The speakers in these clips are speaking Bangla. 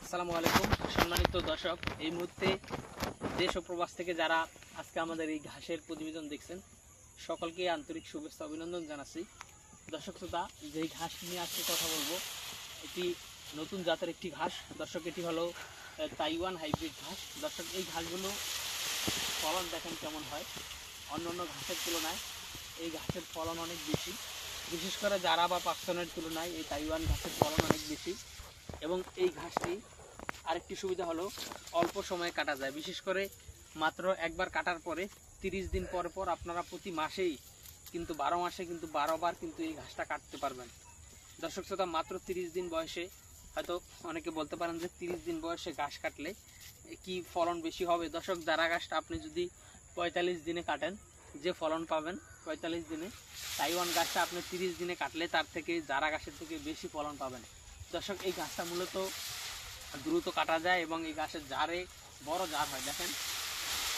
আসসালামু আলাইকুম সম্মানিত দর্শক, এই মুহূর্তে দেশ ও প্রবাস থেকে যারা আজকে আমাদের এই ঘাসের প্রতিবেদন দেখছেন সকলকে আন্তরিক শুভেচ্ছা অভিনন্দন জানাচ্ছি। দর্শক শ্রোতা, যেই ঘাস নিয়ে আজকে কথা বলবো এটি নতুন জাতের একটি ঘাস। দর্শক, এটি হলো তাইওয়ান হাইব্রিড ঘাস। দর্শক, এই ঘাসগুলো ফলন দেখেন কেমন হয়। অন্যান্য ঘাসের তুলনায় এই ঘাসের ফলন অনেক বেশি, বিশেষ করে জারা বা পাকসনের তুলনায় এই তাইওয়ান ঘাসের ফলন অনেক বেশি। এবং এই ঘাসটি আরেকটি সুবিধা হলো অল্প সময়ে কাটা যায়। বিশেষ করে মাত্র একবার কাটার পরে 30 দিন পর পর আপনারা প্রতি মাসেই কিন্তু 12 মাসে কিন্তু 12 বার কিন্তু এই ঘাসটা কাটতে পারবেন। দর্শক শ্রোতা, মাত্র 30 দিন বয়সে, হয়তো অনেকে বলতে পারেন যে 30 দিন বয়সে ঘাস কাটলে কি ফলন বেশি হবে। দর্শক, জারা ঘাসটা আপনি যদি 45 দিনে কাটেন যে ফলন পাবেন 45 দিনে, তাইওয়ান ঘাসটা আপনি 30 দিনে কাটলে তার থেকে জারা ঘাসের থেকে বেশি ফলন পাবেন। দর্শক, এই ঘাসটা মূলত দ্রুত কাটা যায় এবং এই ঘাসের জারে বড় জার হয়। দেখেন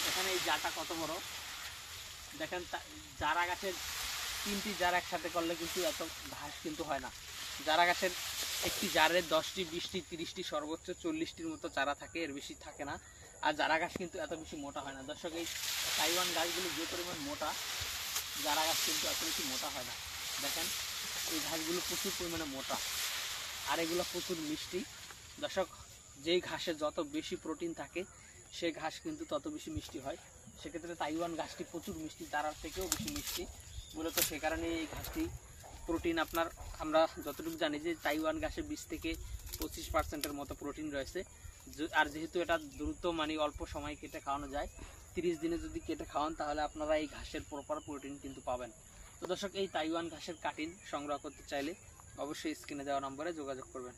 এখানে এই জারটা কত বড়, দেখেন জারা গাছের 3টি জার একসাথে করলে কিন্তু এত ঘাস কিন্তু হয় না। জারা গাছের একটি জারে 10টি 20টি 30টি সর্বোচ্চ 40টির মতো চারা থাকে, এর বেশি থাকে না। আর জারা গাছ কিন্তু এত বেশি মোটা হয় না। দর্শক, এই তাইওয়ান গাছগুলো যে পরিমাণ মোটা, জারা গাছ কিন্তু এত বেশি মোটা হয় না। দেখেন এই ঘাসগুলো প্রচুর পরিমাণে মোটা আর এগুলো প্রচুর মিষ্টি। দর্শক, যেই ঘাসে যত বেশি প্রোটিন থাকে সেই ঘাস কিন্তু তত বেশি মিষ্টি হয়। সেক্ষেত্রে তাইওয়ান ঘাসটি প্রচুর মিষ্টি, তারার থেকেও বেশি মিষ্টি। মূলত সে কারণে এই ঘাসটি প্রোটিন আমরা যতটুকু জানি যে তাইওয়ান ঘাসে 20 থেকে 25% মতো প্রোটিন রয়েছে। আর যেহেতু এটা দ্রুত অল্প সময় কেটে খাওয়ানো যায়, 30 দিনে যদি কেটে খাওয়ান তাহলে আপনারা এই ঘাসের প্রপার প্রোটিন কিন্তু পাবেন। তো দর্শক, এই তাইওয়ান ঘাসের কাটিং সংগ্রহ করতে চাইলে অবশ্যই স্ক্রিনে দেওয়া নম্বরে যোগাযোগ করবেন।